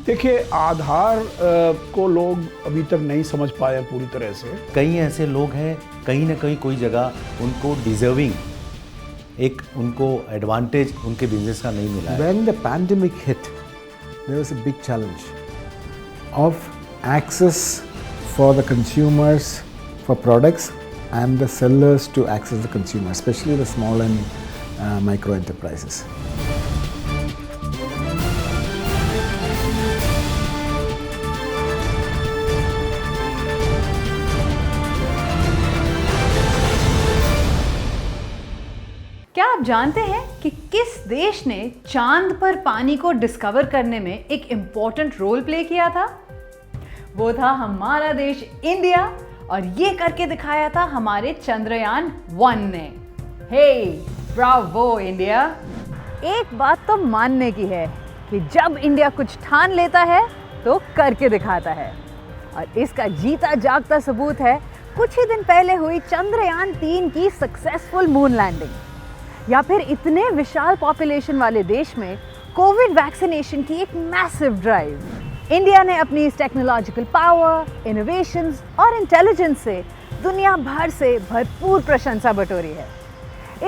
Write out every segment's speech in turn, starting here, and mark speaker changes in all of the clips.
Speaker 1: देखिए, आधार को लोग अभी तक नहीं समझ पाए हैं पूरी तरह से।
Speaker 2: कई ऐसे लोग हैं, कहीं ना कहीं कोई जगह उनको डिजर्विंग एक उनको एडवांटेज उनके बिजनेस का नहीं मिला है।
Speaker 3: When the pandemic hit, there was a big challenge of access for the consumers for products and the sellers to access the consumer, especially the small and micro enterprises.
Speaker 4: क्या आप जानते हैं कि किस देश ने चांद पर पानी को डिस्कवर करने में एक इम्पोर्टेंट रोल प्ले किया था? वो था हमारा देश इंडिया, और ये करके दिखाया था हमारे चंद्रयान 1 ने। हे, ब्रावो इंडिया! एक बात तो मानने की है कि जब इंडिया कुछ ठान लेता है तो करके दिखाता है, और इसका जीता जागता सबूत है कुछ ही दिन पहले हुई चंद्रयान 3 की सक्सेसफुल मून लैंडिंग। या फिर इतने विशाल पॉपुलेशन वाले देश में कोविड वैक्सीनेशन की एक मैसिव ड्राइव। इंडिया ने अपनी इस टेक्नोलॉजिकल पावर, इनोवेशंस और इंटेलिजेंस से दुनिया भर से भरपूर प्रशंसा बटोरी है।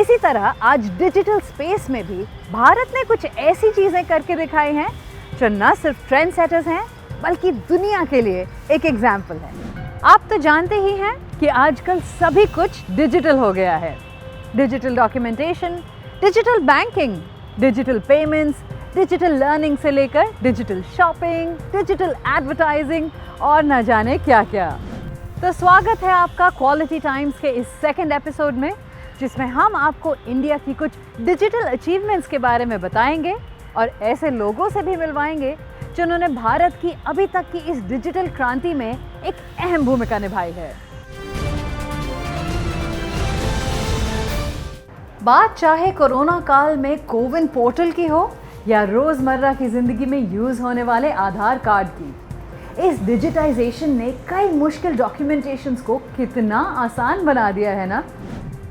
Speaker 4: इसी तरह आज डिजिटल स्पेस में भी भारत ने कुछ ऐसी चीज़ें करके दिखाई हैं जो न सिर्फ ट्रेंड सेटर्स हैं बल्कि दुनिया के लिए एक एग्जाम्पल है। आप तो जानते ही हैं कि आजकल सभी कुछ डिजिटल हो गया है। Digital documentation, digital banking, digital payments, digital learning से लेकर डिजिटल शॉपिंग, डिजिटल एडवर्टाइजिंग और न जाने क्या क्या। तो स्वागत है आपका क्वालिटी टाइम्स के इस सेकंड एपिसोड में, जिसमें हम आपको इंडिया की कुछ डिजिटल अचीवमेंट्स के बारे में बताएंगे और ऐसे लोगों से भी मिलवाएंगे जिन्होंने भारत की अभी तक की इस डिजिटल क्रांति में एक अहम भूमिका निभाई है। बात चाहे कोरोना काल में कोविन पोर्टल की हो या रोजमर्रा की जिंदगी में यूज होने वाले आधार कार्ड की, इस डिजिटाइजेशन ने कई मुश्किल डॉक्यूमेंटेशंस को कितना आसान बना दिया है ना।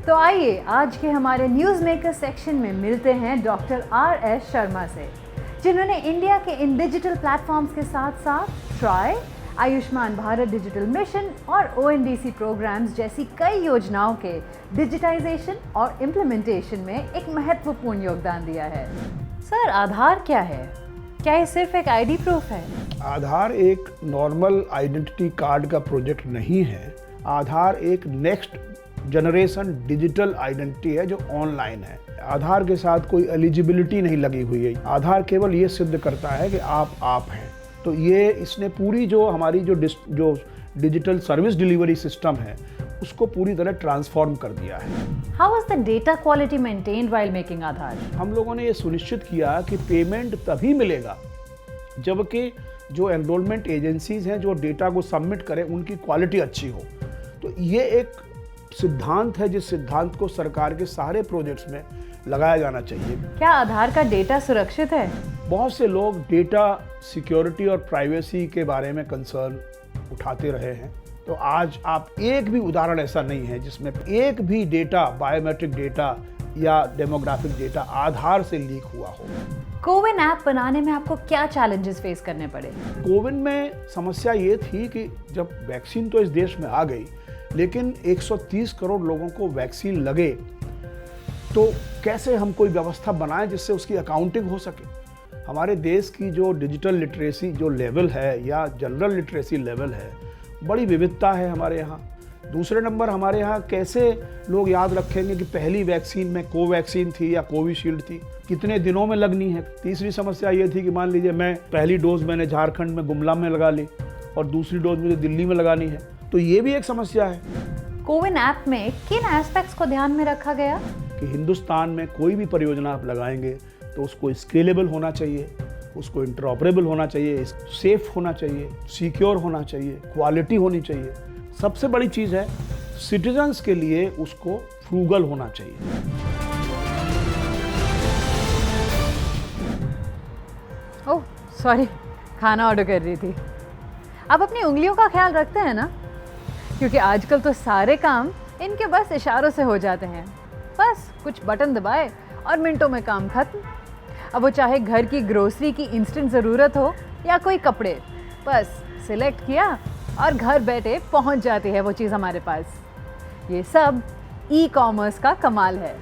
Speaker 4: तो आइए आज के हमारे न्यूज़ मेकर सेक्शन में मिलते हैं डॉक्टर RS शर्मा से, जिन्होंने इंडिया के इन डिजिटल प्लेटफॉर्म्स के साथ साथ try, Ayushman Bharat digital mission और ONDC प्रोग्राम्स जैसी कई योजनाओं के डिजिटाइजेशन और इम्प्लीमेंटेशन में एक महत्वपूर्ण योगदान दिया है। सर, आधार क्या है? क्या ये सिर्फ एक आईडी प्रूफ है?
Speaker 1: आधार एक नॉर्मल आइडेंटिटी कार्ड का प्रोजेक्ट नहीं है। आधार एक नेक्स्ट जनरेशन डिजिटल आइडेंटिटी है जो ऑनलाइन है। आधार के साथ कोई एलिजिबिलिटी नहीं लगी हुई है। आधार केवल ये सिद्ध करता है कि आप हैं। तो ये इसने पूरी जो हमारी जो डिजिटल सर्विस डिलीवरी सिस्टम है उसको पूरी तरह ट्रांसफॉर्म कर दिया है।
Speaker 4: How was the data quality maintained while making आधार?
Speaker 1: हम लोगों ने ये सुनिश्चित किया कि पेमेंट तभी मिलेगा जबकि जो एनरोलमेंट एजेंसीज हैं जो डेटा को सबमिट करें उनकी क्वालिटी अच्छी हो। तो ये एक सिद्धांत है जिस सिद्धांत को सरकार के सारे प्रोजेक्ट्स में लगाया जाना चाहिए।
Speaker 4: क्या आधार का डेटा सुरक्षित है?
Speaker 1: बहुत से लोग डेटा सिक्योरिटी और प्राइवेसी के बारे में कंसर्न उठाते रहे हैं। तो आज आप एक भी उदाहरण ऐसा नहीं है जिसमें एक भी डेटा, बायोमेट्रिक डेटा या डेमोग्राफिक डेटा आधार से लीक हुआ हो।
Speaker 4: कोविन ऐप बनाने में आपको क्या चैलेंजेस फेस करने पड़े?
Speaker 1: कोविन में समस्या ये थी कि जब वैक्सीन तो इस देश में आ गई, लेकिन 130 करोड़ लोगों को वैक्सीन लगे, तो कैसे हम कोई व्यवस्था बनाएं जिससे उसकी अकाउंटिंग हो सके। हमारे देश की जो डिजिटल लिटरेसी जो लेवल है या जनरल लिटरेसी लेवल है, बड़ी विविधता है हमारे यहाँ। दूसरे नंबर, हमारे यहाँ कैसे लोग याद रखेंगे कि पहली वैक्सीन में कोवैक्सीन थी या कोविशील्ड थी, कितने दिनों में लगनी है। तीसरी समस्या ये थी कि मान लीजिए मैं पहली डोज मैंने झारखंड में गुमला में लगा ली और दूसरी डोज मुझे दिल्ली में लगानी है, तो ये भी एक समस्या है।
Speaker 4: कोविन ऐप में किन एस्पेक्ट्स को ध्यान में रखा गया?
Speaker 1: कि हिंदुस्तान में कोई भी परियोजना आप लगाएंगे तो उसको स्केलेबल होना चाहिए, उसको इंटरऑपरेबल होना चाहिए, सेफ होना चाहिए, सिक्योर होना चाहिए, क्वालिटी होनी चाहिए। सबसे बड़ी चीज़ है सिटीजन्स के लिए उसको फ्रूगल होना चाहिए।
Speaker 4: ओह सॉरी, खाना ऑर्डर कर रही थी। आप अपनी उंगलियों का ख्याल रखते हैं ना? क्योंकि आजकल तो सारे काम इनके बस इशारों से हो जाते हैं। बस कुछ बटन दबाए और मिनटों में काम खत्म। अब वो चाहे घर की ग्रोसरी की इंस्टेंट ज़रूरत हो या कोई कपड़े, बस सिलेक्ट किया और घर बैठे पहुंच जाती है वो चीज़ हमारे पास। ये सब ई कॉमर्स का कमाल है।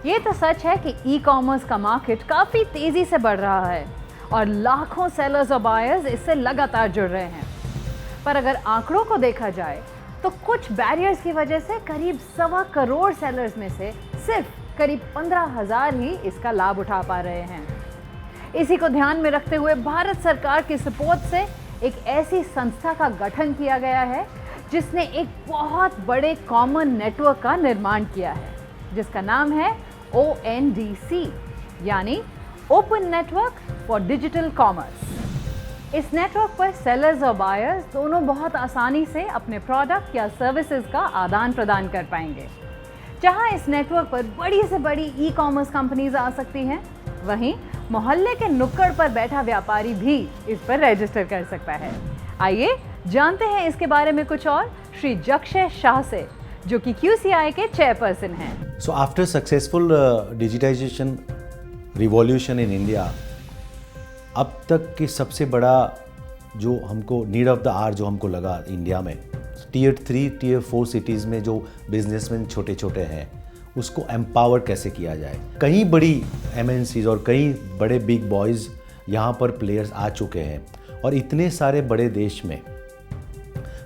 Speaker 4: ये तो सच है कि ई कॉमर्स का मार्केट काफ़ी तेज़ी से बढ़ रहा है और लाखों सेलर्स और बायर्स इससे लगातार जुड़ रहे हैं। पर अगर आंकड़ों को देखा जाए तो कुछ बैरियर्स की वजह से करीब 1.25 करोड़ सेलर्स में से सिर्फ करीब 15,000 ही इसका लाभ उठा पा रहे हैं। इसी को ध्यान में रखते हुए भारत सरकार की सपोर्ट से एक ऐसी संस्था का गठन किया गया है जिसने एक बहुत बड़े कॉमन नेटवर्क का निर्माण किया है, जिसका नाम है ONDC, यानी open network for digital commerce. इस नेटवर्क पर सेलर्स और बायर्स दोनों बहुत आसानी से अपने प्रोडक्ट या सर्विसेज का आदान प्रदान कर पाएंगे। जहां इस नेटवर्क पर बड़ी से बड़ी ई कॉमर्स कंपनीज आ सकती हैं, वहीं मोहल्ले के नुक्कड़ पर बैठा व्यापारी भी इस पर रजिस्टर कर सकता है। आइए जानते हैं इसके बारे में कुछ और श्री जक्षय शाह से, जो कि QCI के चेयरपर्सन हैं।
Speaker 2: So after successful digitization revolution in India, अब तक की सबसे बड़ा जो हमको नीड ऑफ द आवर जो हमको लगा इंडिया में, Tier 3, Tier 4 सिटीज़ में जो बिजनेसमैन छोटे छोटे हैं उसको एम्पावर कैसे किया जाए। कई बड़ी MNCs और कई बड़े बिग बॉयज़ यहाँ पर प्लेयर्स आ चुके हैं और इतने सारे बड़े देश में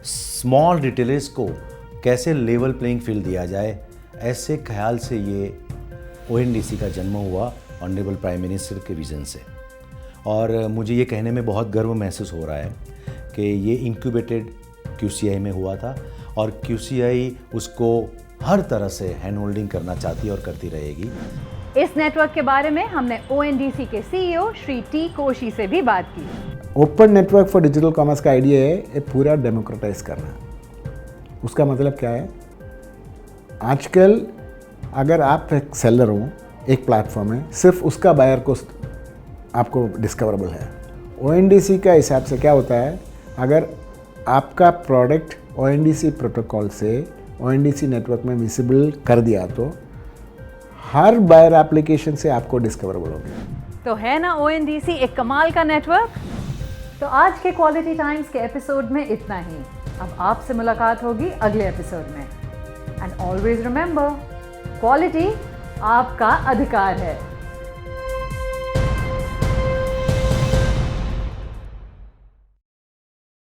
Speaker 2: स्मॉल रिटेलर्स को कैसे लेवल प्लेइंग फील्ड दिया जाए, ऐसे ख्याल से ये ONDC का जन्म हुआ ऑनरेबल प्राइम मिनिस्टर के विज़न से। और मुझे ये कहने में बहुत गर्व महसूस हो रहा है कि ये इंक्यूबेटेड QCI में हुआ था और QCI उसको हर तरह से हैंड होल्डिंग करना चाहती है और करती रहेगी।
Speaker 4: इस नेटवर्क के बारे में हमने ONDC के CEO श्री T कोशी से भी बात की।
Speaker 3: Open network for digital commerce का आइडिया है ये पूरा डेमोक्रेटाइज करना। उसका मतलब क्या है, आजकल अगर आप एक सेलर हो, एक प्लेटफॉर्म है, सिर्फ उसका बायर को आपको डिस्कवरेबल है। ONDC का हिसाब से क्या होता है, अगर आपका प्रोडक्ट ONDC प्रोटोकॉल से ONDC नेटवर्क में विजिबल कर दिया तो हर बायर एप्लीकेशन से आपको डिस्कवरेबल होगा।
Speaker 4: तो है ना ONDC एक कमाल का नेटवर्क। तो आज के क्वालिटी टाइम्स के एपिसोड में इतना ही। अब आपसे मुलाकात होगी अगले एपिसोड में। एंड ऑलवेज रिमेंबर, क्वालिटी आपका अधिकार है।